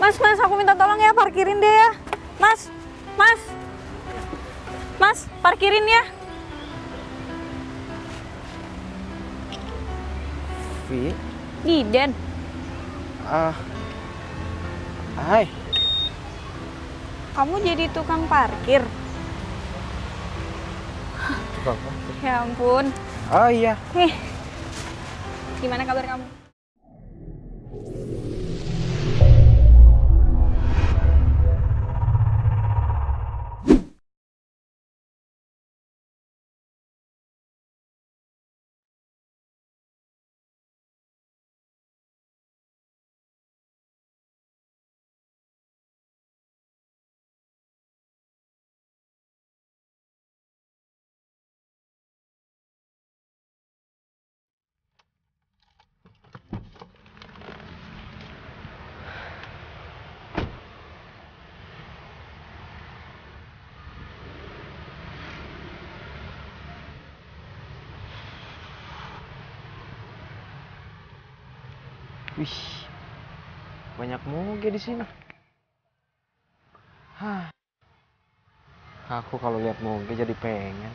Mas, aku minta tolong ya, parkirin deh ya. Mas, mas, mas, parkirin ya. Vi? Diden. Hai. Kamu jadi tukang parkir? Tukang parkir? Ya ampun. Oh iya. Nih, gimana kabar kamu? Wih, banyak moge di sini. Hah, aku kalau lihat moge jadi pengen.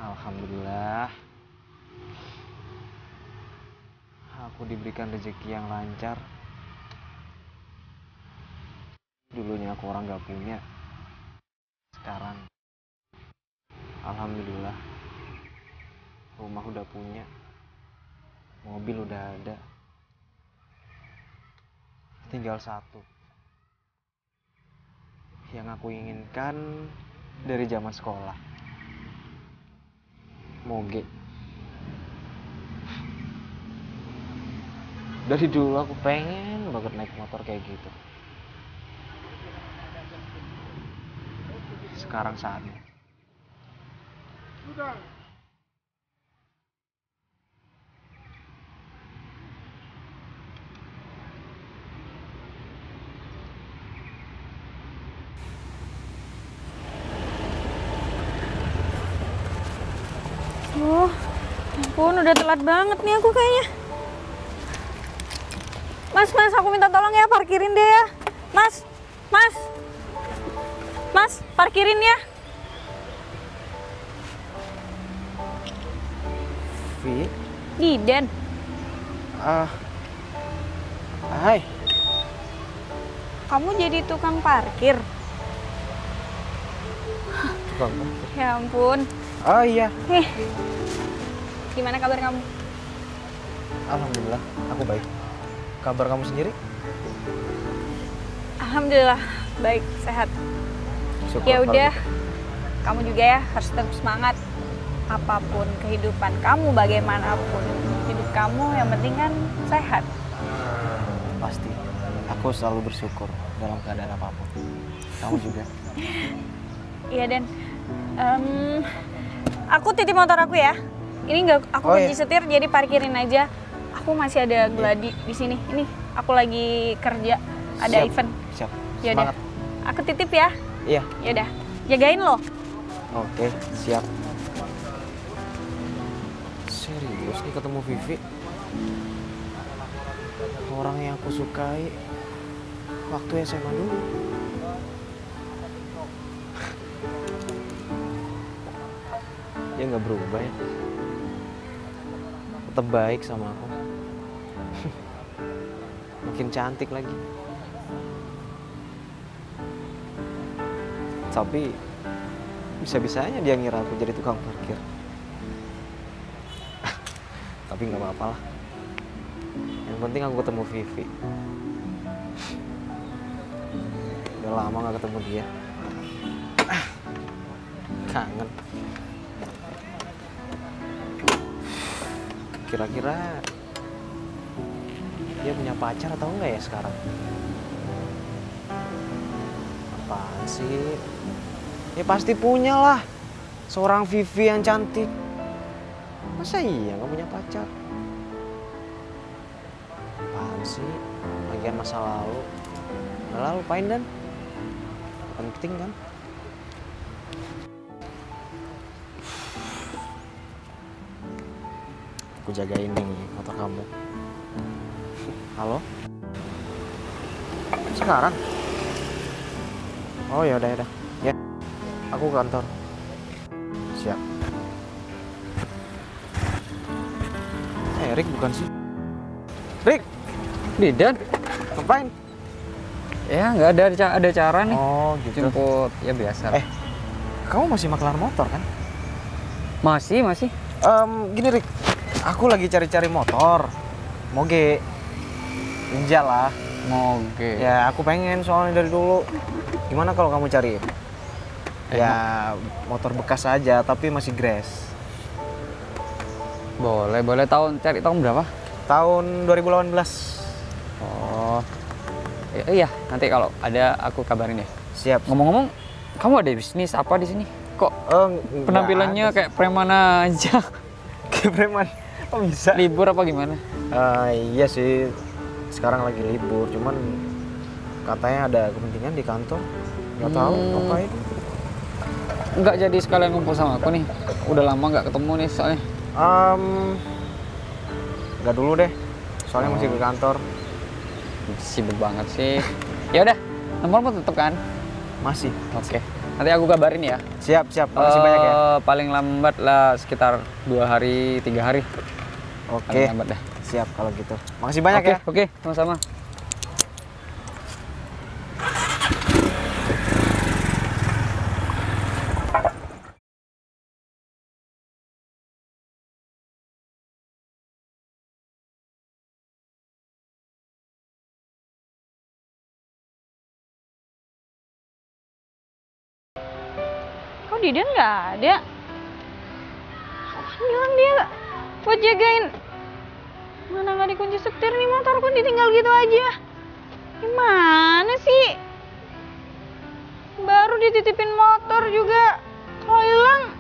Alhamdulillah, aku diberikan rezeki yang lancar. Dulunya aku orang gak punya, sekarang alhamdulillah rumah udah punya, mobil udah ada. Tinggal satu yang aku inginkan dari zaman sekolah, moge. Dari dulu aku pengen banget naik motor kayak gitu. Sekarang saatnya. Oh, ampun, udah telat banget nih aku kayaknya. Mas, aku minta tolong ya, parkirin deh ya. Mas, parkirin ya. Vi? Diden. Hai. Kamu jadi tukang parkir? Tukang parkir? Ya ampun. Oh iya. Nih, gimana kabar kamu? Alhamdulillah, aku baik. Kabar kamu sendiri? Alhamdulillah, baik, sehat. Syukur Ya kalau udah, gitu. kamu juga ya harus tetap semangat. Apapun kehidupan kamu, bagaimanapun hidup kamu, yang penting kan sehat. Pasti. Aku selalu bersyukur dalam keadaan apapun. Kamu juga. Iya, Dan. Aku titip motor aku ya. Ini nggak aku kunci setir, jadi parkirin aja. Aku masih ada gladi di sini. Ini aku lagi kerja, ada event. Siap. Yaudah, Semangat. aku titip ya. Iya. Yaudah, jagain loh. Oke, siap. Serius nih ketemu Vivi? Orang yang aku sukai waktu SMA dulu. Dia nggak berubah ya. Tetap baik sama aku. Makin cantik lagi. Tapi bisa-bisanya dia ngira aku jadi tukang parkir. Tapi nggak apa-apa lah. Yang penting aku ketemu Vivi. Udah lama nggak ketemu dia. Kangen. Kira-kira dia punya pacar atau enggak ya sekarang? Apaan sih? Ya pasti punya lah. Seorang Vivi yang cantik. Masa iya nggak punya pacar? Apaan sih? Lagian masa lalu. Udah lah, lupain Dan. Penting kan? Aku jagain nih motor kamu. Halo? Sekarang? Oh ya udah ya. Ya. Aku ke kantor. Siap. Rick bukan sih? Rick, Didan? ngapain? Ya nggak ada cara nih. Oh gitu. Jemput ya biasa. Kamu masih makelar motor kan? Masih. Gini Rick, aku lagi cari-cari motor. Moge. Pinjal lah. Moge. Ya aku pengen soalnya dari dulu. Gimana kalau kamu cariin? Ya motor bekas aja tapi masih grass. Boleh cari tahun berapa? Tahun 2018. Oh. Iya, nanti kalau ada aku kabarin ya. Siap. Ngomong-ngomong, kamu ada bisnis apa di sini? Kok penampilannya kayak preman aja? Kayak preman. Oh bisa? Libur apa gimana? Iya sih. Sekarang lagi libur, cuman katanya ada kepentingan di kantor. Nggak tahu ngapain. Nggak jadi sekalian ngumpul sama aku nih. Udah lama nggak ketemu nih soalnya. Nggak dulu deh. Soalnya masih ke kantor. Sibuk banget sih. Ya udah, nomormu tetep kan? Masih. Oke. Nanti aku kabarin ya. Siap. Makasih banyak ya. Paling lambat lah sekitar 2 hari, 3 hari. Oke. Paling lambat dah. Siap kalau gitu. Makasih banyak ya. Oke, sama-sama. Kok Didan nggak ada? Aku kan bilang dia buat jagain. Mana nggak dikunci setir nih motorku, ditinggal gitu aja. Gimana sih? Baru dititipin motor juga hilang.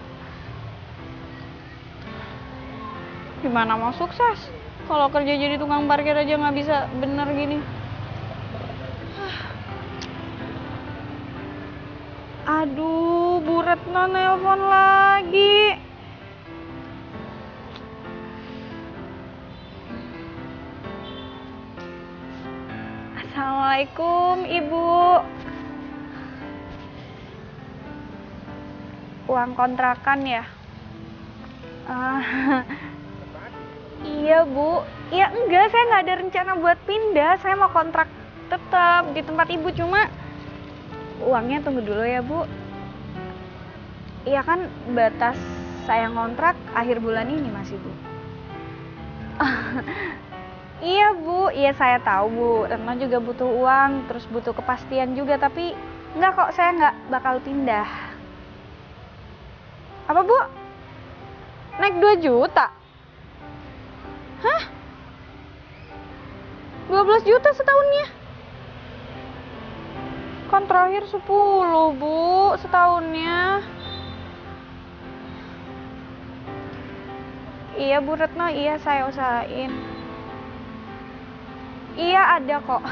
Gimana mau sukses? Kalau kerja jadi tukang parkir aja nggak bisa bener gini. Aduh, Bu Retno nelpon lagi. Assalamualaikum, Ibu. Uang kontrakan ya? Iya, Bu. Ya enggak, saya nggak ada rencana buat pindah. Saya mau kontrak tetap di tempat Ibu, cuma uangnya tunggu dulu ya, Bu. Iya kan batas saya ngontrak akhir bulan ini masih, Bu. Iya, Bu. Iya saya tahu, Bu. Retno juga butuh uang, terus butuh kepastian juga, tapi enggak kok, saya nggak bakal pindah. Apa, Bu? Naik 2 juta? Hah? 12 juta setahunnya? Kan terakhir 10, Bu, setahunnya. Iya, Bu Retno, iya saya usahain. Iya ada kok.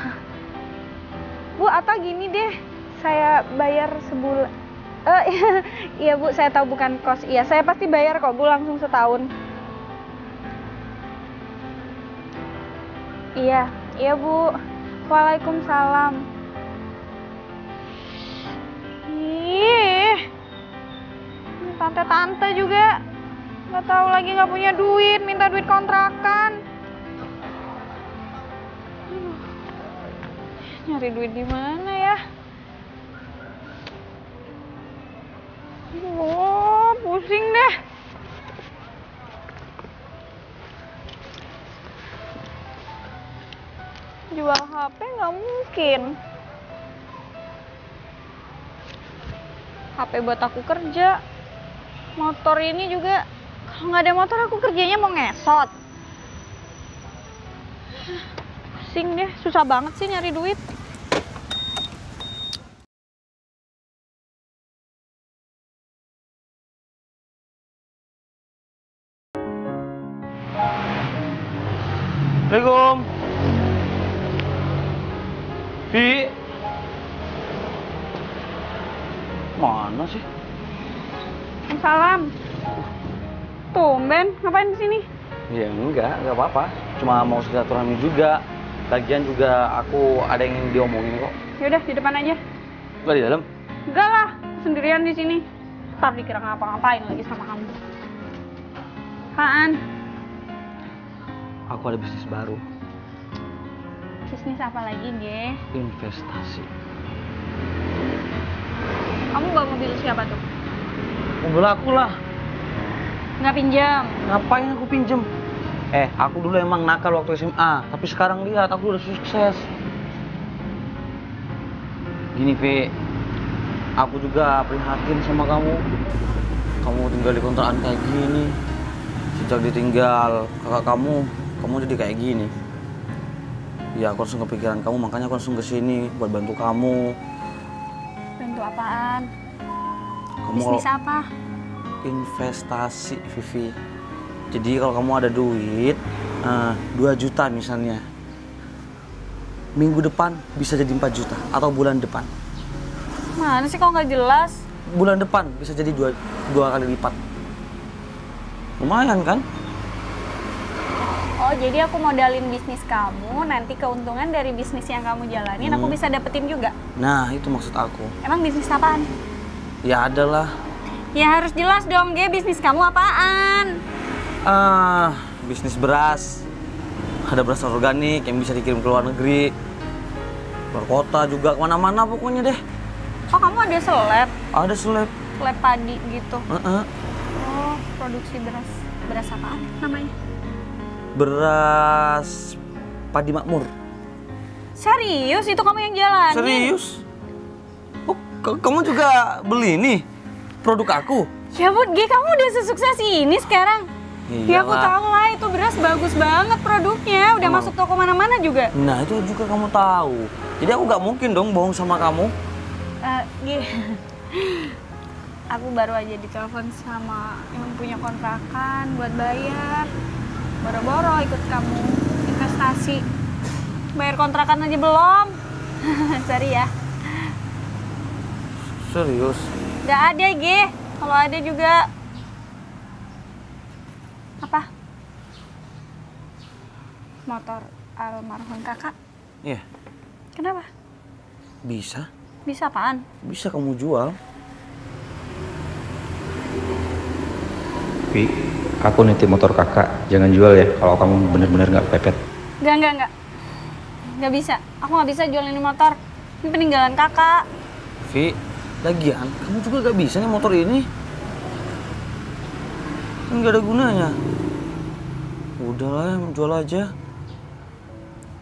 Bu, atau gini deh, saya bayar sebulan. Iya Bu, saya tahu bukan kos. Iya, saya pasti bayar kok Bu, langsung setahun. Iya Bu. Waalaikumsalam. Ih, tante-tante juga nggak tahu lagi, nggak punya duit, minta duit kontrakan. Nyari duit di mana ya? Oh, pusing deh. Jual HP nggak mungkin. HP buat aku kerja. Motor ini juga, kalau nggak ada motor aku kerjanya mau ngesot. Pusing deh, susah banget sih nyari duit. Assalamualaikum. Bi. Mana sih? Salam. Tumben, ngapain di sini? Ya enggak apa-apa. Cuma mau silaturahmi juga. Lagian juga aku ada yang ingin diomongin kok. Yaudah di depan aja. Enggak di dalam? Enggak lah, sendirian di sini. Ntar dikira ngapa-ngapain lagi sama kamu. Apaan? Aku ada bisnis baru. Bisnis apa lagi, Ge? Investasi. Kamu bawa mobil siapa tuh? Mobil aku lah. Nggak pinjam. Ngapain aku pinjem? Aku dulu emang nakal waktu SMA, tapi sekarang lihat aku udah sukses. Gini, Vi, aku juga prihatin sama kamu. Kamu tinggal di kontrakan kayak gini. Sejak ditinggal kakak kamu jadi kayak gini. Ya, aku langsung kepikiran kamu, makanya aku langsung kesini buat bantu kamu. Bantu apaan? Kamu Bisnis apa? Investasi, Vivi. Jadi kalau kamu ada duit, 2 juta misalnya, minggu depan bisa jadi 4 juta atau bulan depan. Mana sih kok nggak jelas? Bulan depan bisa jadi dua kali lipat. Lumayan kan? Oh, jadi aku modalin bisnis kamu, nanti keuntungan dari bisnis yang kamu jalanin aku bisa dapetin juga? Nah, itu maksud aku. Emang bisnis apaan? Ya ada lah. Ya harus jelas dong, Ge, bisnis kamu apaan? Bisnis beras. Ada beras organik yang bisa dikirim ke luar negeri. Luar kota juga, kemana-mana pokoknya deh. Oh, kamu ada seleb? Ada seleb. Seleb padi gitu? Uh-uh. Oh, produksi beras. Beras apaan namanya? Beras padi makmur. Serius? Itu kamu yang jalanin? Serius? Oh, kamu juga beli nih produk aku? Ya Bud, Ge, kamu udah sesukses ini sekarang? Ya aku tahu lah, itu beras bagus banget produknya. Udah masuk toko mana-mana juga. Nah, itu juga kamu tahu. Jadi aku nggak mungkin dong bohong sama kamu. Ge, aku baru aja ditelepon sama yang punya kontrakan buat bayar. Boro-boro ikut kamu investasi. Bayar kontrakan aja belum. Sorry ya. Serius? Gak ada, Ge. Kalau ada juga apa? Motor almarhum kakak. Iya. Kenapa? Bisa. Bisa apaan? Bisa kamu jual. Wi, aku nitip motor kakak. Jangan jual ya kalau kamu bener-bener nggak pepet. Enggak. Nggak bisa. Aku nggak bisa jual ini motor. Ini peninggalan kakak. Vi, lagian kamu juga gak bisa nih motor ini. Kan gak ada gunanya. Udahlah, jual aja.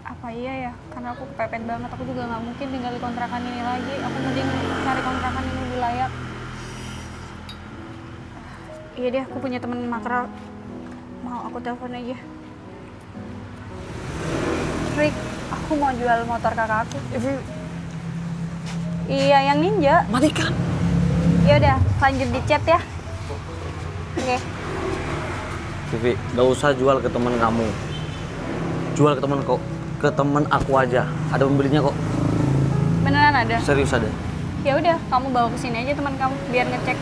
Apa iya ya? Karena aku kepepet banget. Aku juga nggak mungkin tinggal di kontrakan ini lagi. Aku mending cari kontrakan yang lebih layak. Iya deh, aku punya temen makro. Mau aku telepon aja. Rick, aku mau jual motor kakak aku. Iya, yang Ninja. Matikan. Ya udah, lanjut di chat ya. Oke. Vivi, gak usah jual ke teman kamu. Jual ke teman aku aja. Ada pembelinya kok. Beneran ada? Serius ada. Ya udah, kamu bawa ke sini aja teman kamu biar ngecek.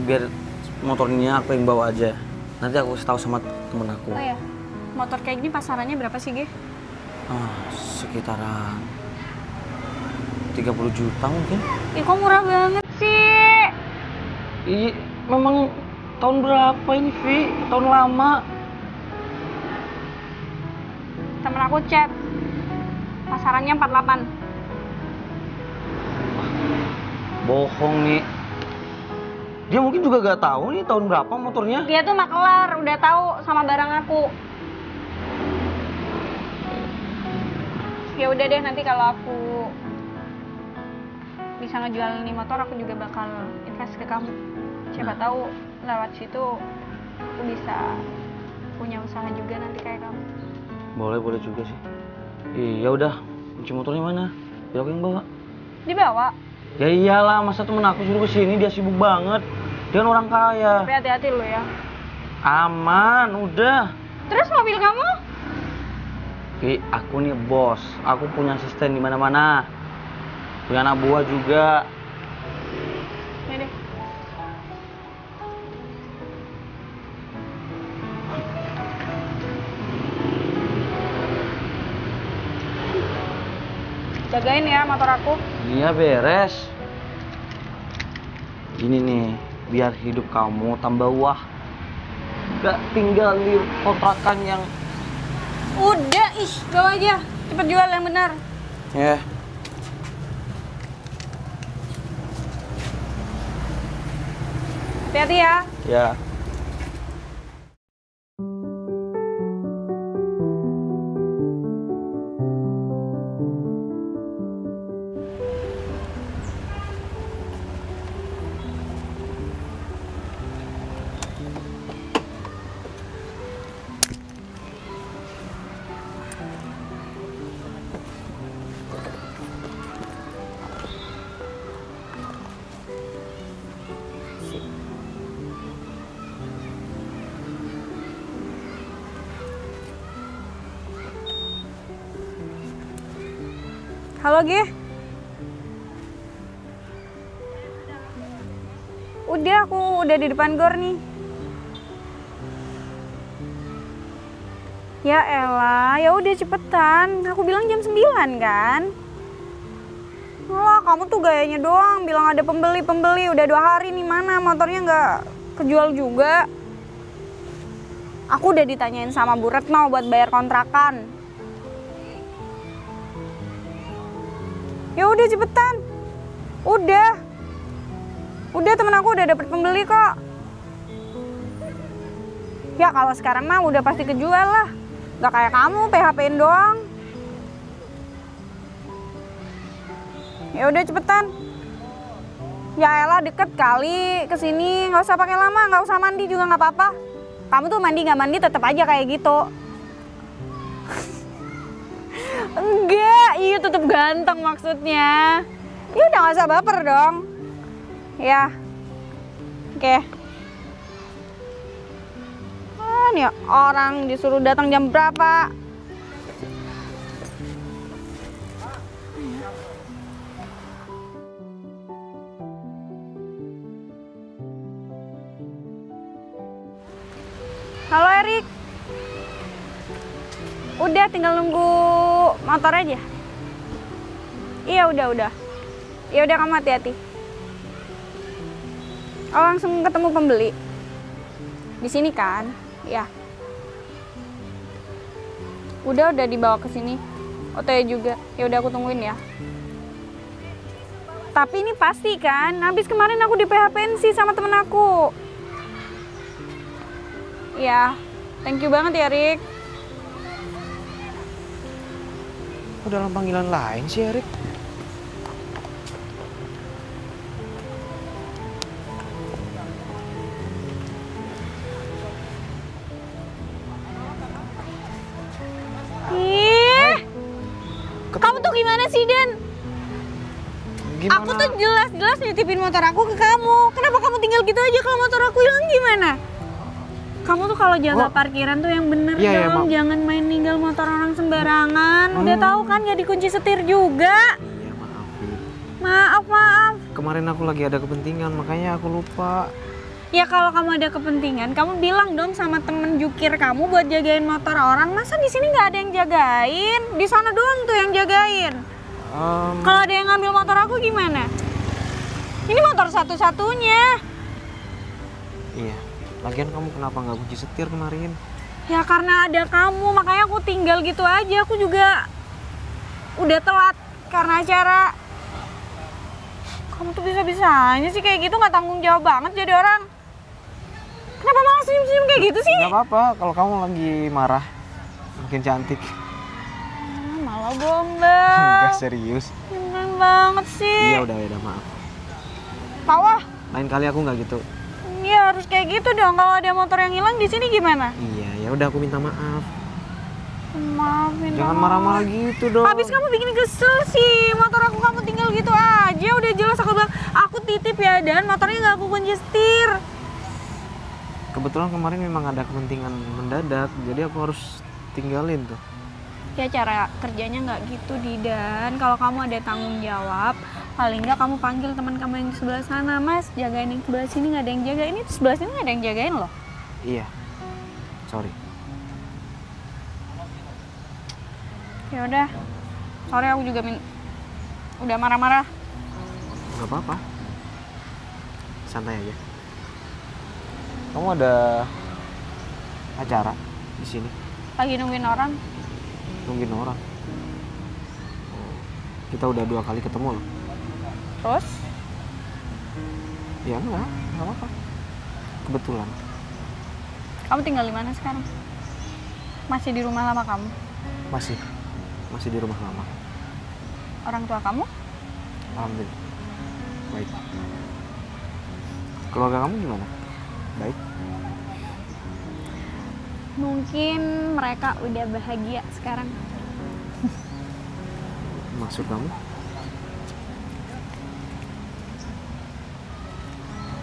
Biar motornya aku yang bawa aja. Nanti aku kasih tahu sama temen aku. Oh ya, motor kayak gini pasarannya berapa sih, Ge? Sekitaran 30 juta mungkin. Ih, kok murah banget sih? Iya, memang tahun berapa ini, Vi? Tahun lama. Temen aku chat. Pasarannya 48. Bohong nih. Dia mungkin juga gak tahu nih tahun berapa motornya. Dia tuh makelar, udah tahu sama barang aku. Ya udah deh, nanti kalau aku bisa ngejual ini motor, aku juga bakal invest ke kamu. Siapa tahu lewat situ aku bisa punya usaha juga nanti kayak kamu. Boleh juga sih. Iya udah, kunci motornya mana? Biar aku yang bawa. Dibawa? Ya iyalah, masa temen aku suruh kesini, dia sibuk banget. Dia kan orang kaya. Tapi hati-hati lo ya. Aman, udah. Terus mobil kamu? Aku nih bos, aku punya asisten di mana-mana. Punya anak buah juga. Ini deh. Jagain ya motor aku. Iya beres. Ini nih, biar hidup kamu tambah wah. Gak tinggal di kontrakan yang... Udah, bawa aja. Cepet jual yang benar. Ya. Hati-hati ya. Ya. Halo, Ge. Udah, aku udah di depan gor nih. Ya elah, ya udah cepetan. Aku bilang jam 9 kan? Wah, kamu tuh gayanya doang. Bilang ada pembeli. Udah 2 hari nih, mana motornya nggak kejual juga. Aku udah ditanyain sama Bu Retno buat bayar kontrakan. Ya udah cepetan. Udah temen aku udah dapet pembeli kok. Ya kalau sekarang mah udah pasti kejual lah. Gak kayak kamu PHP-in doang. Ya udah cepetan. Ya elah deket kali kesini, nggak usah pakai lama, nggak usah mandi juga nggak apa-apa. Kamu tuh mandi nggak mandi tetap aja kayak gitu. Enggak, iya tetap ganteng maksudnya. Ya udah nggak usah baper dong. Ya, oke. Nih orang disuruh datang jam berapa? Halo Erik. Udah tinggal nunggu motor aja. Iya udah. Ya udah kamu hati-hati. Oh langsung ketemu pembeli. Di sini kan? Ya. Udah dibawa ke sini. OTW juga. Ya udah aku tungguin ya. Tapi ini pasti kan? Habis kemarin aku di PHP-in sih sama temen aku. Ya. Thank you banget ya, Rik. Kok dalam panggilan lain sih, Erik? Kamu tuh gimana sih, Den? Gimana? Aku tuh jelas-jelas nitipin motor aku ke kamu. Kenapa kamu tinggal gitu aja kalau motor aku hilang gimana? Kamu tuh kalau jaga parkiran tuh yang bener dong. Jangan main ninggal motor orang sembarangan. Udah tahu kan nggak dikunci setir juga. Iya, maaf, Rik. Maaf. Kemarin aku lagi ada kepentingan, makanya aku lupa. Ya kalau kamu ada kepentingan, kamu bilang dong sama temen jukir kamu buat jagain motor orang. Masa di sini nggak ada yang jagain? Di sana doang tuh yang jagain. Kalau ada yang ngambil motor aku gimana? Ini motor satu-satunya. Iya. Lagian kamu kenapa nggak kunci setir kemarin? Ya karena ada kamu, makanya aku tinggal gitu aja. Aku juga udah telat karena acara. Kamu tuh bisa-bisanya sih kayak gitu, nggak tanggung jawab banget jadi orang. Kenapa malah senyum-senyum kayak gitu sih? Gak apa-apa, kalau kamu lagi marah, makin cantik. Malah gombal. Enggak serius. Keren banget sih. Iya udah maaf. Pawah. Lain kali aku nggak gitu. Iya harus kayak gitu dong. Kalau ada motor yang hilang di sini gimana? Iya, ya udah aku minta maaf. Maafin. Jangan marah-marah gitu dong. Habis kamu bikin kesel sih. Motor aku kamu tinggal gitu aja. Udah jelas aku bilang aku titip ya, dan motornya nggak aku kunci setir. Kebetulan kemarin memang ada kepentingan mendadak, jadi aku harus tinggalin tuh. Ya cara kerjanya nggak gitu, Didan. Kalau kamu ada tanggung jawab, paling nggak kamu panggil teman kamu yang di sebelah sana. Mas, jagain yang sebelah sini, nggak ada yang jaga. Ini sebelah sini nggak ada yang jagain loh. Iya, sorry. Ya udah, sorry aku juga udah marah-marah. Nggak apa-apa. Santai aja. Kamu ada acara di sini? Lagi nungguin orang. Nungguin orang. Kita udah 2 kali ketemu loh. Terus? Ya enggak apa-apa. Kebetulan. Kamu tinggal di mana sekarang? Masih di rumah lama kamu? Masih di rumah lama. Orang tua kamu? Alhamdulillah. Baik. Keluarga kamu gimana? Baik. Mungkin mereka udah bahagia sekarang. Maksud kamu?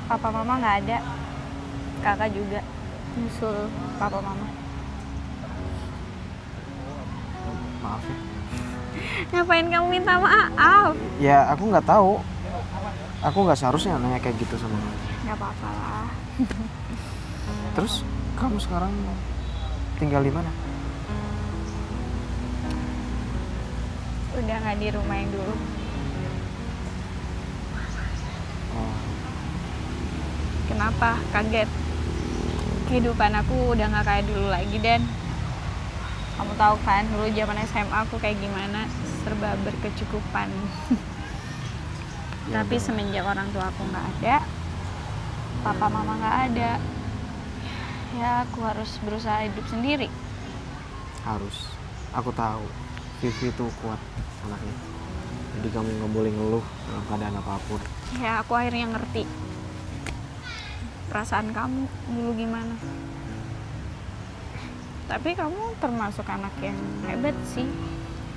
Papa mama nggak ada. Kakak juga nyusul papa mama. Maaf ya. Ngapain kamu minta maaf? Ya aku nggak tahu. Aku nggak seharusnya nanya kayak gitu sama kamu. Nggak apa-apa lah. Terus kamu sekarang tinggal di mana? Udah nggak di rumah yang dulu. Oh, Kenapa? Kaget? Kehidupan aku udah nggak kayak dulu lagi, Dan. Kamu tahu kan, dulu zaman SMA aku kayak gimana, serba berkecukupan. ya Tapi udah. semenjak orang tua aku nggak ada, papa mama nggak ada, ya aku harus berusaha hidup sendiri. Harus. Aku tahu. Vivi itu kuat anaknya. Jadi kamu nggak boleh ngeluh dalam keadaan apapun. Ya aku akhirnya ngerti perasaan kamu dulu gimana. Tapi kamu termasuk anak yang hebat sih,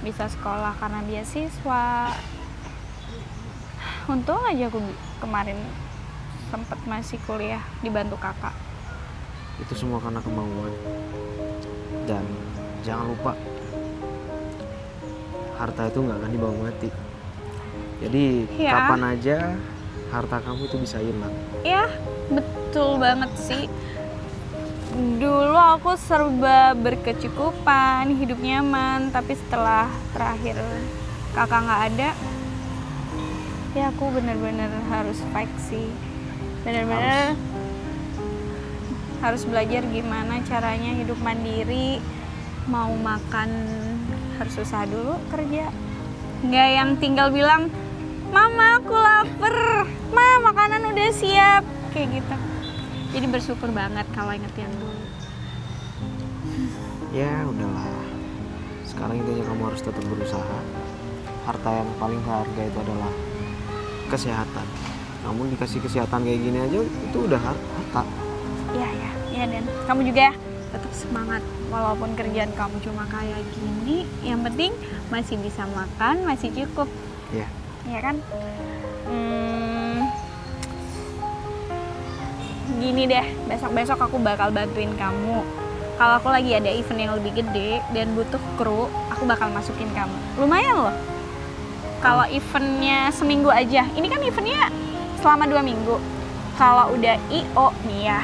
bisa sekolah karena beasiswa. Untung aja aku kemarin sempet masih kuliah dibantu kakak. Itu semua karena kemauan. Dan jangan lupa, harta itu nggak akan dibawa mati. Jadi Ya. kapan aja harta kamu itu bisa hilang. Ya, betul banget sih. Dulu aku serba berkecukupan, hidup nyaman, tapi setelah terakhir kakak nggak ada, ya aku bener-bener harus fight sih. Bener-bener harus belajar gimana caranya hidup mandiri. Mau makan harus usaha dulu kerja. Nggak yang tinggal bilang, "Mama, aku lapar. Ma, makanan udah siap." Kayak gitu. Jadi bersyukur banget kalau inget yang dulu. Ya udahlah. Sekarang intinya kamu harus tetap berusaha. Harta yang paling berharga itu adalah kesehatan. Kamu dikasih kesehatan kayak gini aja itu udah harta. Ya, dan kamu juga ya tetap semangat walaupun kerjaan kamu cuma kayak gini. Yang penting masih bisa makan, masih cukup. Ya. Ya kan? Gini deh, besok-besok aku bakal bantuin kamu. Kalau aku lagi ada event yang lebih gede dan butuh kru, aku bakal masukin kamu. Lumayan loh. Kalau eventnya seminggu aja, ini kan eventnya selama 2 minggu. Kalau udah IO nih ya,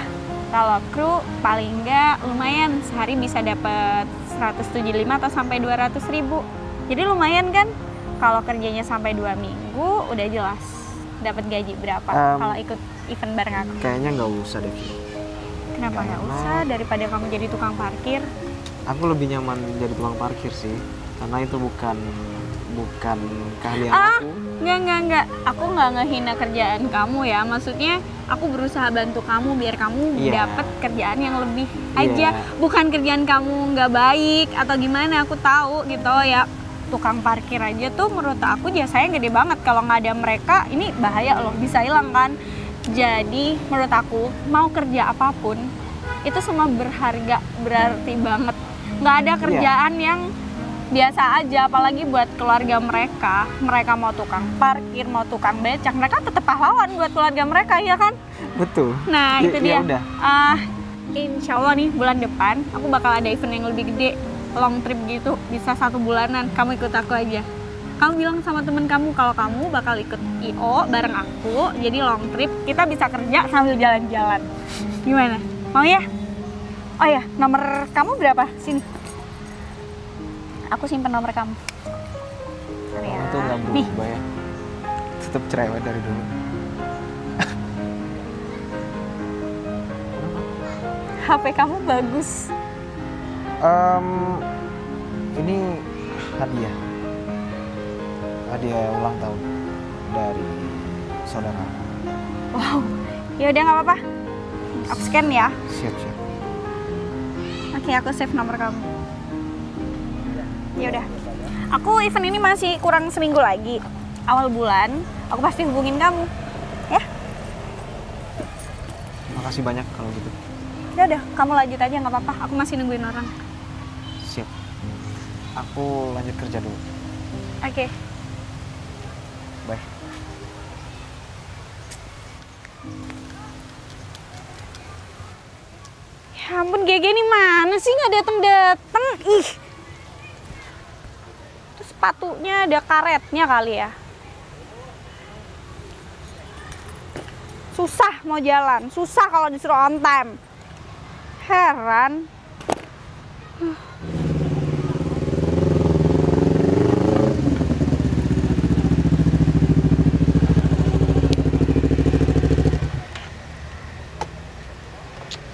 kalau kru paling enggak lumayan sehari bisa dapat 175 atau sampai 200.000. Jadi lumayan kan? Kalau kerjanya sampai 2 minggu udah jelas dapat gaji berapa kalau ikut event bareng aku. Kayaknya nggak usah deh. Kenapa nggak Karena usah daripada kamu jadi tukang parkir? aku lebih nyaman jadi tukang parkir sih, karena itu bukan keahlian aku. Enggak. Aku nggak ngehina kerjaan kamu ya. Maksudnya aku berusaha bantu kamu biar kamu Iya. dapat kerjaan yang lebih Iya. aja. Bukan kerjaan kamu nggak baik atau gimana, aku tahu gitu ya. Tukang parkir aja tuh menurut aku jasanya gede banget. Kalau nggak ada mereka, ini bahaya loh, bisa hilang kan. Jadi menurut aku mau kerja apapun itu semua berharga, berarti banget. Nggak ada kerjaan yang biasa aja, apalagi buat keluarga mereka. Mereka mau tukang parkir, mau tukang becak, mereka tetap pahlawan buat keluarga mereka, ya kan? Betul. Nah itu dia. Udah. Insya Allah nih bulan depan aku bakal ada event yang lebih gede, long trip gitu, bisa 1 bulanan. Kamu ikut aku aja. Kamu bilang sama temen kamu kalau kamu bakal ikut IO bareng aku, jadi long trip, kita bisa kerja sambil jalan-jalan. Gimana? Mau ya? Oh ya, nomor kamu berapa? Sini. Aku simpen nomor kamu. Bentar ya. Kamu tuh nggak pernah berubah ya. Tetap cerewet dari dulu. HP kamu bagus. Ini hadiah. Hadiah ulang tahun dari saudaraku. Wow. Ya udah nggak apa-apa. Aku scan ya. Siap. Oke, aku save nomor kamu. Ya udah. Aku event ini masih kurang seminggu lagi. Awal bulan, aku pasti hubungin kamu. Ya? Makasih banyak kalau gitu. Ya udah, kamu lanjut aja nggak apa-apa. Aku masih nungguin orang. Siap. Aku lanjut kerja dulu. Oke. Bye. Ya ampun, Gege nih mana sih nggak dateng-dateng? Ih. Terus sepatunya ada karetnya kali ya. Susah mau jalan, susah kalau disuruh on time. Heran.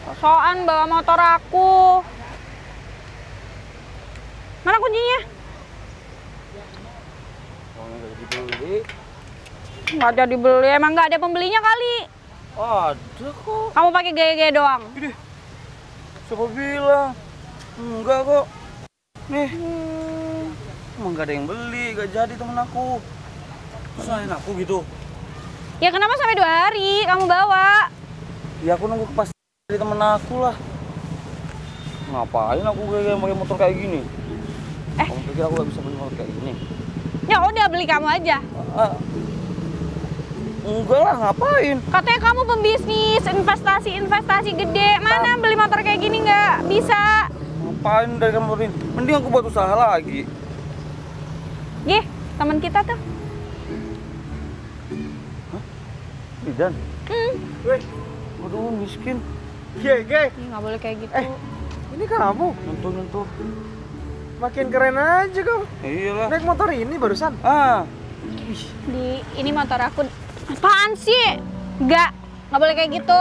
Sosokan bawa motor aku. Mana kuncinya? Nggak jadi beli, emang nggak ada pembelinya kali. Ada kok. Kamu pakai gaya-gaya doang. Siapa bilang? Enggak kok. Nih. Emang gak ada yang beli, gak jadi temen aku. Usahain aku gitu. Ya kenapa sampai 2 hari kamu bawa? Ya aku nunggu kepastian dari temen aku lah. Ngapain aku kayak pakai motor kayak gini? Kamu pikir aku gak bisa beli motor kayak gini? Ya udah beli kamu aja. Enggak lah, ngapain? Katanya kamu pembisnis, investasi gede. Mana beli motor kayak gini nggak bisa? Ngapain dari kamu ini? Mending aku buat usaha lagi. Gih, teman kita tuh. Bidan? Weh, aduh miskin. Ge. Ih, nggak boleh kayak gitu. Ini kamu? Nyentuh. Makin keren aja kamu. Iyalah. Naik motor ini barusan. Ini motor aku. Apaan sih? Nggak boleh kayak gitu.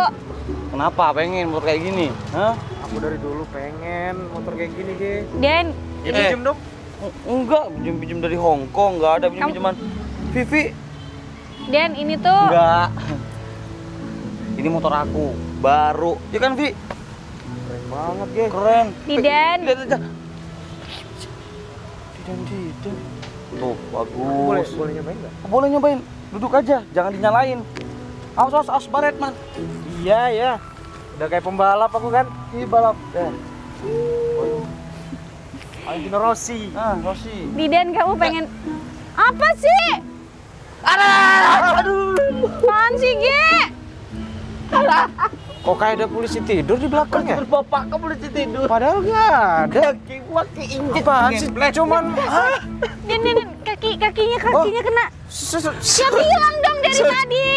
Kenapa pengen motor kayak gini? Hah? Aku dari dulu pengen motor kayak gini, Ge. Dan Pinjem dong. Enggak, pinjem dari Hong Kong, enggak ada pinjaman. Vivi. Dan ini tuh. Enggak. Ini motor aku, baru. Ya kan, Vi? Keren banget, Ge. Keren. Didan. Didan. Tuh, bagus. Boleh nyobain nggak? Boleh nyobain. Duduk aja, jangan dinyalain. Awas baret, man. Iya. Udah kayak pembalap aku kan. Ih, balap. Valentino Rossi. Rossi. Didan, kamu pengen apa sih? Aduh. Apaan sih, Ge? Kok kayak ada polisi tidur di belakang ya? Bapak kamu boleh tidur. Padahal nggak ada. Pakai injek. Apaan sih? Cuman Dan kakinya kena. Ya bilang dong dari tadi.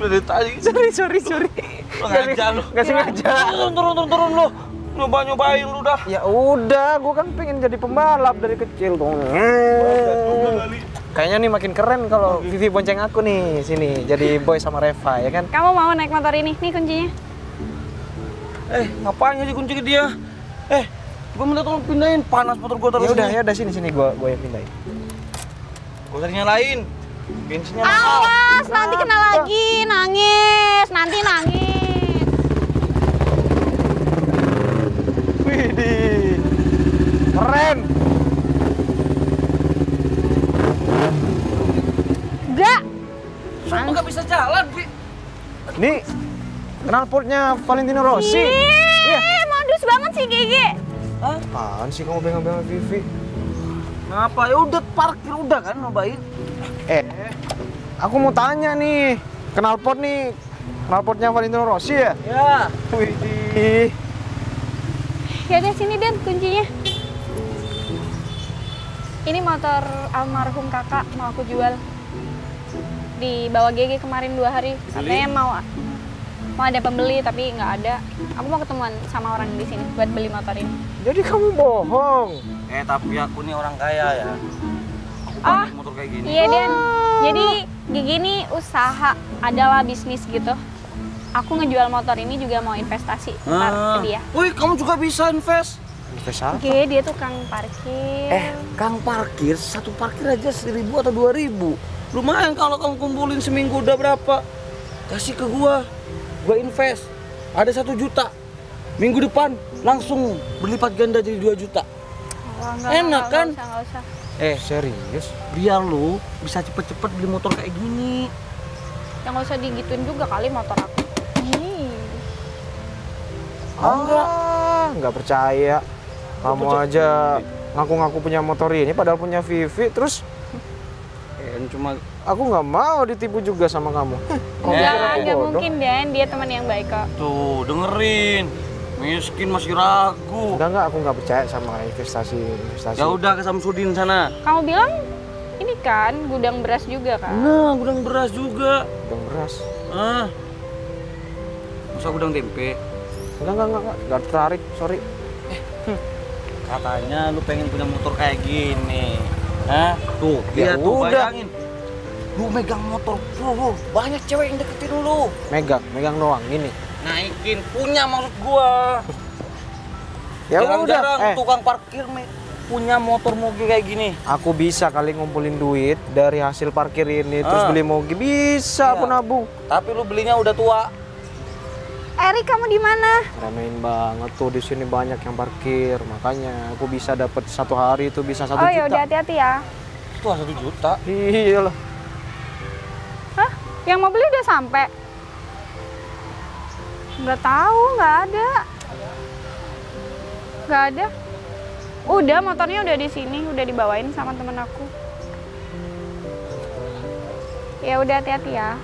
Dari tadi. Sorry. Nggak sengaja. Turun lu. Nyobain lu dah. Ya udah, gua kan pengen jadi pembalap dari kecil tuh. Kayaknya nih makin keren kalau Vivi bonceng aku nih sini jadi boy sama Reva ya kan? Kamu mau naik motor ini? Nih kuncinya. Ngapain aja kunci ke dia? Gua minta tolong pindahin, panas motor gua terus. Ya udah sini gua yang pindahin. Gua usah dinyalain. Bensinnya Awas, nanti kena lagi, nangis. Widih, keren. Enggak. Sumpah nggak bisa jalan, Vi. Nih, knalpotnya Valentino Rossi. Ih, modus banget sih, Gigi. Apaan sih kamu bengang-bengang Vivi? Ngapa? Ya udah parkir udah kan nyobain. Aku mau tanya nih, knalpotnya Valentino Rossi ya? Ya. Widih. Ya udah sini Dan kuncinya. Ini motor almarhum kakak mau aku jual. Dibawa Gigi kemarin 2 hari. Katanya mau ada pembeli tapi nggak ada. Aku mau ketemuan sama orang di sini buat beli motor ini. Jadi kamu bohong? Tapi aku nih orang kaya ya. Aku Ah, naik motor kayak gini. iya Den. Jadi Gigi ini usaha adalah bisnis gitu. Aku ngejual motor ini juga mau investasi ntar ke dia. Wih, kamu juga bisa invest. Invest apa? Oke, dia tukang parkir. Kang parkir, satu parkir aja 1.000 atau 2.000. Lumayan kalau kamu kumpulin seminggu udah berapa. Kasih ke gua invest. Ada 1 juta. Minggu depan langsung berlipat ganda jadi 2 juta. Oh, Enak kan? Nggak usah. Serius? Biar lu bisa cepet-cepet beli motor kayak gini. Yang nggak usah digituin juga kali motor aku. Nggak percaya. Kamu aja ngaku-ngaku punya motor ini padahal punya Vivi, terus Cuma aku nggak mau ditipu juga sama kamu. Nggak mungkin Dan, dia teman yang baik kok. tuh dengerin. Miskin masih ragu. Enggak, aku nggak percaya sama investasi. Ya udah ke Samsudin sana. Kamu bilang ini kan gudang beras juga kan? Nah, gudang beras juga. Gudang beras. Ah. Masa gudang tempe? Enggak tertarik, sorry. Katanya lu pengen punya motor kayak gini. Hah? Tuh, Ya lihat tuh, udah. bayangin. Lu megang motor, banyak cewek yang deketin lu. Megang doang gini. Naikin, punya maksud gua. Ya Jarang-jarang udah. tukang parkir punya motor moge kayak gini. Aku bisa kali ngumpulin duit dari hasil parkir ini terus beli moge, bisa aku Iya. nabung. Tapi lu belinya udah tua. Erik, kamu di mana? Remehin banget tuh, di sini banyak yang parkir, makanya aku bisa dapat 1 hari itu bisa 1 Oh ya juta. udah, hati-hati ya. Itu 1 juta. Iya lah. Hah? Yang mau beli udah sampai? Nggak tahu, nggak ada. Nggak ada. Udah, motornya udah di sini, udah dibawain sama temen aku. Ya udah, hati-hati ya.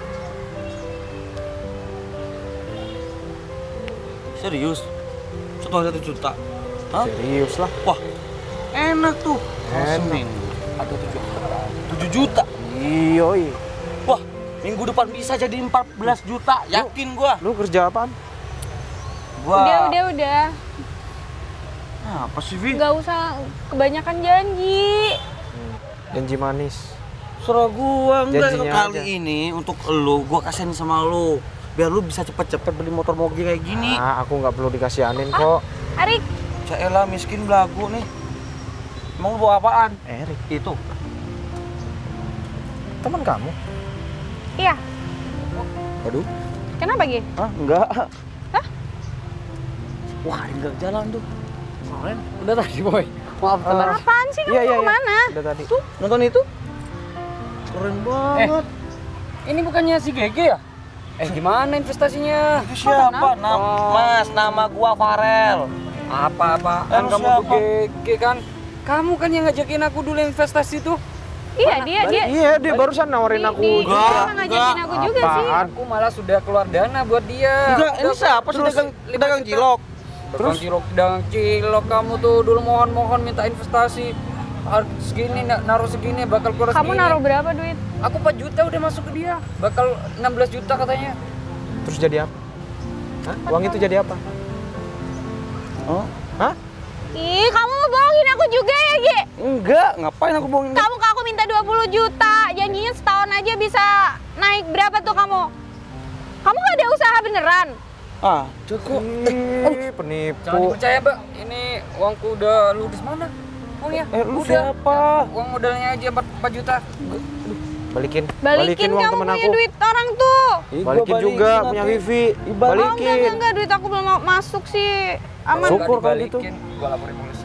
Serius? Setelah 1 juta? Hah? Serius lah. Wah, enak tuh. Enak. Seminggu ada 7 juta. Iya. Wah, minggu depan bisa jadi 14 juta. Yakin gua. Lu kerja apaan? Udah. Apa sih, Vi? Nggak usah kebanyakan janji. Janji manis. Serah gua enggak. Janjinya Kali aja. ini untuk lu, gua kasihin sama lu. Biar lu bisa cepet-cepet beli motor moge kayak gini. Nah, aku nggak perlu dikasihanin kok. Erik, Caelah miskin belagu nih. Mau lu bawa apaan? Erik, Itu. teman kamu? iya. Aduh. Kenapa, Gi? Hah? Enggak. Hah? Wah, enggak jalan tuh. Keren. Udah tadi boy. Maaf telat. Apaan sih, kamu mau kemana? Udah tadi. Tuh, nonton itu? Keren banget. Ini bukannya si Gege ya? Gimana investasinya? Itu siapa? Mas, nama gua Farel. Apa-apaan Lu kamu tuh siapa? Gege kan? Kamu kan yang ngajakin aku dulu investasi tuh. Iya, dia. Iya, dia barusan nawarin aku. Dia emang ngajakin aku juga sih. Apaan? Aku malah sudah keluar dana buat dia. Enggak, ini siapa sih dagang cilok? Terus dagang cilok kamu tuh dulu mohon minta investasi. Segini naruh segini bakal keluar Kamu segini. naruh berapa duit? Aku 4 juta udah masuk ke dia. Bakal 16 juta katanya. Terus jadi apa? Hah? Uang itu jadi apa? Oh? Hah? Ih, kamu mau bohongin aku juga ya, Gi? Enggak, ngapain aku bohongin? Kamu ke aku minta 20 juta. Janjinya setahun aja bisa naik berapa tuh kamu? Kamu gak ada usaha beneran? Ah, cukup. Penipu. Jangan dipercaya, Mbak. Ini uangku udah ludes mana? Uangnya? Lu Udah. siapa? Uang modalnya aja 4 juta. Balikin Balikin uang kamu temen punya aku. duit orang tuh. Balikin juga punya Vivi. Oh, Balikin. enggak, duit aku belum masuk sih. Aman. Syukur kalau gitu. Gua laporin polisi.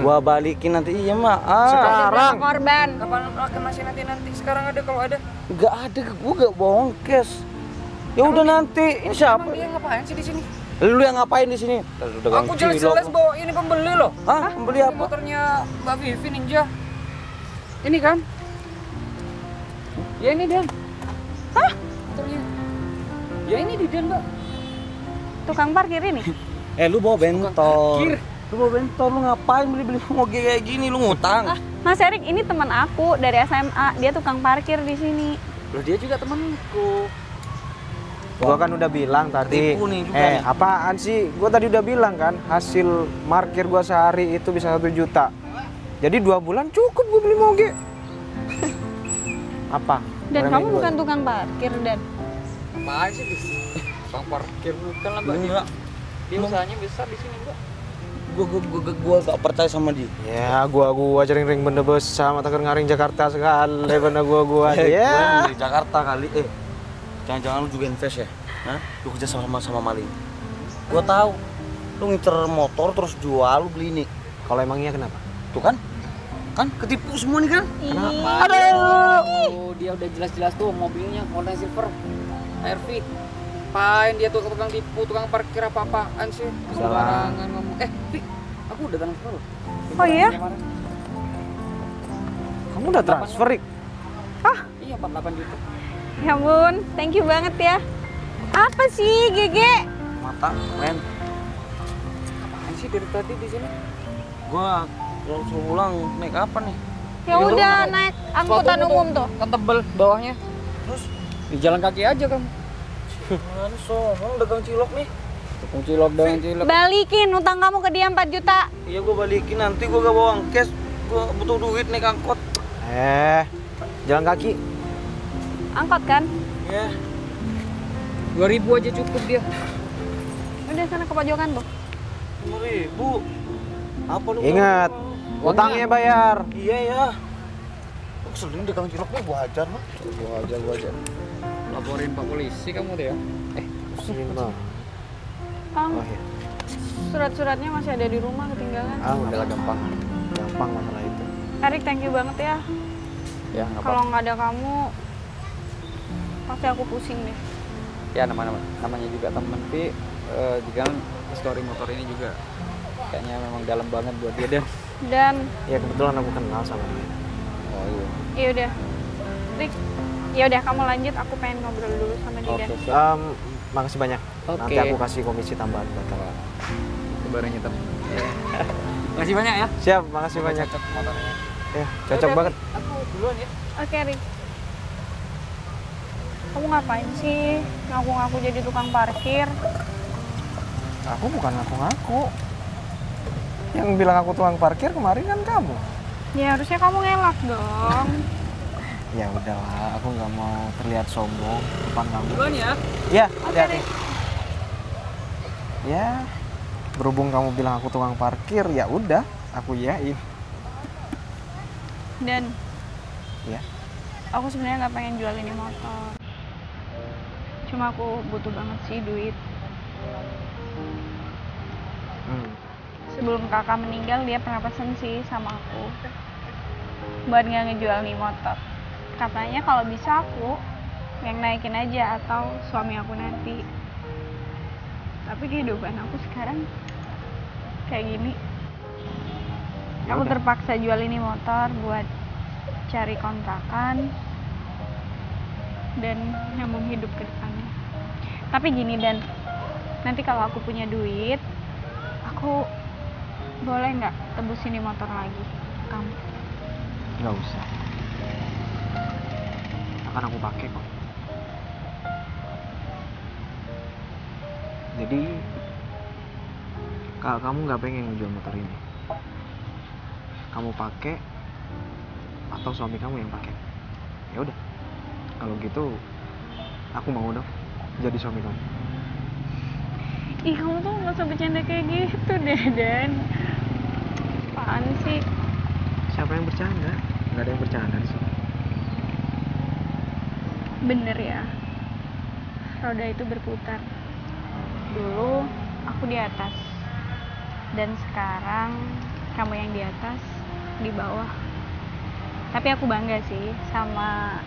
Gua balikin nanti. Iya, Mak. Sekarang. Berapa korban? Kapan akan masih nanti? Sekarang ada kalau ada. Enggak ada, gua enggak bohong, cash. Ya udah nanti. Ini siapa? Emang dia ngapain sih di sini? Lu yang ngapain di sini? Aku jelas-jelas bawa ini pembeli loh. Hah? Membeli Ini apa? motornya Mbak Vivi Ninja. Ini kan? Ya ini Dan. Hah? Motornya. Ya ini di Dan, Mbak. Tukang parkir ini? Lu bawa bentor. parkir. Lu bawa bentor, lu ngapain beli-beli moge kayak gini? Lu ngutang. Mas Erik, ini teman aku dari SMA. Dia tukang parkir di sini. Loh dia juga temanku. Gua kan udah bilang tadi. Tipu nih juga nih. Apaan sih? Gua tadi udah bilang kan, hasil parkir gua sehari itu bisa 1 juta. Jadi 2 bulan cukup gua beli moge. Apa? Dan Remehin kamu gua. bukan tukang parkir, Dan. Apaan sih bis? Bang parkir bukan lah mbak dia. Dia usahanya besar di sini mbak. Gua gak percaya sama dia. Ya, gua cering-ring benda besar mata ngaring Jakarta sekali benda gua. Ya. Dari Jakarta kali. Jangan-jangan lu juga invest ya? Hah? Lu kerja sama maling. Gua tahu. Lu ngincer motor terus jual, lu beli ini. Kalau emang iya kenapa? Tuh kan? Kan ketipu semua nih kan? Kenapa? Oh, dia udah jelas-jelas tuh mobilnya Honda Silver HRV. Pain dia tuh tukang tipu, tukang parkir apa-apaan sih? Sembarangan ngomong. Vi, aku udah transfer loh. Oh iya? Kamu udah transfer, Rik? Iya, 48 juta. Ya ampun, thank you banget ya. Apa sih, Gege? Mata, keren. Apaan sih dari tadi di sini? Gua suruh ulang naik apa nih? Ya udah naik angkutan umum tuh. Kan tebel bawahnya. Terus di jalan kaki aja kamu. Mana sono dagang cilok nih? Tukang cilok dengan cilok. Balikin utang kamu ke dia 4 juta. Iya gua balikin nanti gua gak bawa cash. Gua butuh duit naik angkot. Jalan kaki. Angkot kan? Iya. 2.000 aja cukup dia. Udah sana ke pojokan tuh. 5.000. Apa lu? Ingat, utangnya bayar. Iya ya. Lu sering dagang cilok nih gua hajar lu. Gua aja. Laporin Pak Polisi kamu tuh ya. Sini mah. Kang, Oh iya. surat-suratnya masih ada di rumah ketinggalan. Udah gampang. Gampang masalah itu. Erik, thank you banget ya. Ya, enggak Kalau apa-apa. nggak ada kamu, pasti aku pusing deh. Ya namanya juga temen Vi, juga kan story motor ini juga kayaknya memang dalam banget buat dia dan. Dan, Ya kebetulan aku kenal sama dia. Oh iya. ya udah, Rik, ya udah kamu lanjut. Aku pengen ngobrol dulu sama dia. Oke, Dan. siap. Makasih banyak. Oke. Nanti aku kasih komisi tambahan buat kamu. Kebaran nyetem. Makasih banyak ya. Siap, makasih banyak. Cocok motornya. Ya, cocok Yaudah, banget. Vi, aku duluan ya. Oke, Rik. Kamu ngapain sih ngaku-ngaku jadi tukang parkir? Aku bukan ngaku-ngaku. Yang bilang aku tukang parkir kemarin kan kamu. Ya harusnya kamu ngelak dong. Ya udahlah, aku nggak mau terlihat sombong depan kamu. Duluan ya. Ya, Oke, hati-hati. Rik. Ya, berhubung kamu bilang aku tukang parkir, ya udah, aku yain. Dan Ya. aku sebenarnya nggak pengen jual ini motor. Cuma aku butuh banget sih duit. Sebelum kakak meninggal, dia pernah pesen sih sama aku buat nggak ngejual nih motor. Katanya kalau bisa aku yang naikin aja atau suami aku nanti. Tapi kehidupan aku sekarang kayak gini. Ya Aku udah. terpaksa jual ini motor buat cari kontrakan dan nyambung hidup ke depannya. Tapi gini, Dan, nanti kalau aku punya duit, aku boleh nggak tebus ini motor lagi ke kamu? Nggak usah. Akan aku pakai kok. Jadi, kalau kamu nggak pengen ngejual motor ini, kamu pakai atau suami kamu yang pakai. Ya udah. Kalau gitu, aku mau dong jadi suami kamu. Ih, kamu tuh nggak usah bercanda kayak gitu deh, Dan. Apaan sih? Siapa yang bercanda? Nggak ada yang bercanda sih. Bener ya, roda itu berputar. Dulu aku di atas, dan sekarang kamu yang di atas, di bawah. Tapi aku bangga sih sama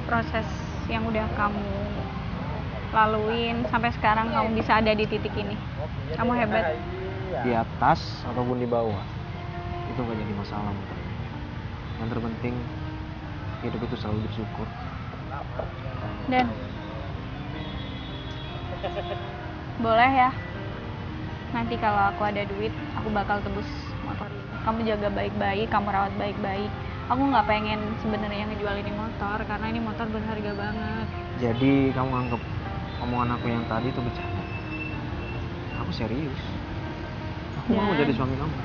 proses yang udah kamu laluin sampai sekarang kamu bisa ada di titik ini. Kamu hebat. Di atas ataupun di bawah, itu nggak jadi masalah menurut aku. Yang terpenting hidup itu selalu bersyukur. Dan boleh ya, nanti kalau aku ada duit aku bakal tebus motor ini. Kamu jaga baik-baik, kamu rawat baik-baik. Aku nggak pengen sebenarnya ngejual ini motor karena ini motor berharga banget. Jadi kamu anggap omongan aku yang tadi itu bercanda? Aku serius. Aku mau Dan- jadi suami kamu.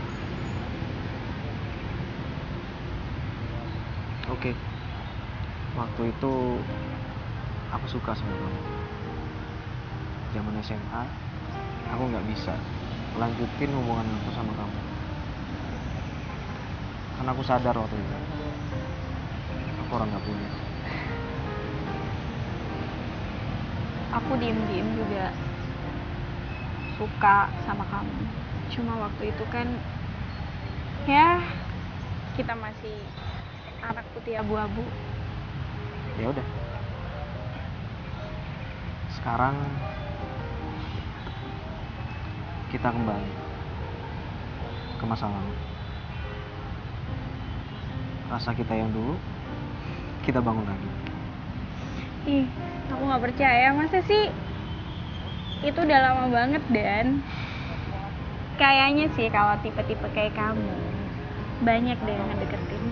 Oke. Waktu itu aku suka sama kamu. Zaman SMA, aku nggak bisa lanjutin hubungan aku sama kamu. Karena aku sadar waktu itu, aku orang nggak punya. Aku diem-diem juga suka sama kamu. Cuma waktu itu kan, ya kita masih anak putih abu-abu. Ya udah. Sekarang kita kembali ke masa lalu. Rasa kita yang dulu kita bangun lagi. Ih, aku nggak percaya, masa sih? Itu udah lama banget, Dan. Kayaknya sih kalau tipe-tipe kayak kamu banyak deh yang ngedeketin.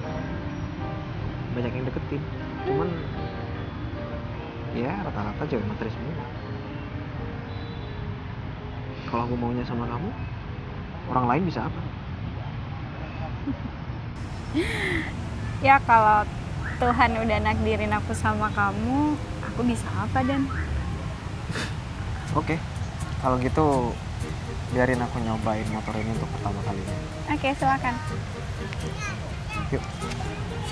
Banyak yang deketin, cuman ya rata-rata cewek materi semua. Kalau aku maunya sama kamu, orang lain bisa apa? Ya kalau Tuhan udah nakdirin aku sama kamu, aku bisa apa, Dan? Oke, kalau gitu biarin aku nyobain motor ini untuk pertama kalinya. Oke, silakan. Yuk.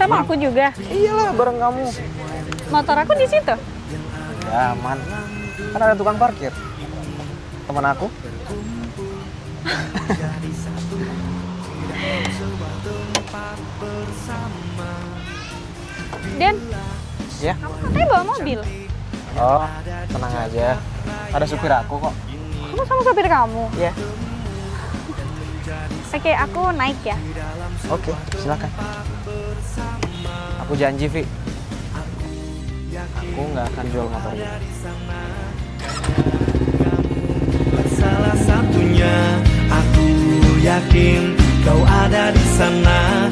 Sama aku juga. Iyalah, bareng kamu. Motor aku di situ. Ya aman, kan ada tukang parkir. Teman aku. Dan, Ya. kamu katanya bawa mobil. Oh, tenang aja. Ada supir aku kok. Kamu sama supir kamu? Iya. Oke, aku naik ya. Oke, silakan. Aku janji, Vi. Aku nggak akan jual motor ini. Salah satunya, aku yakin kau ada di sana.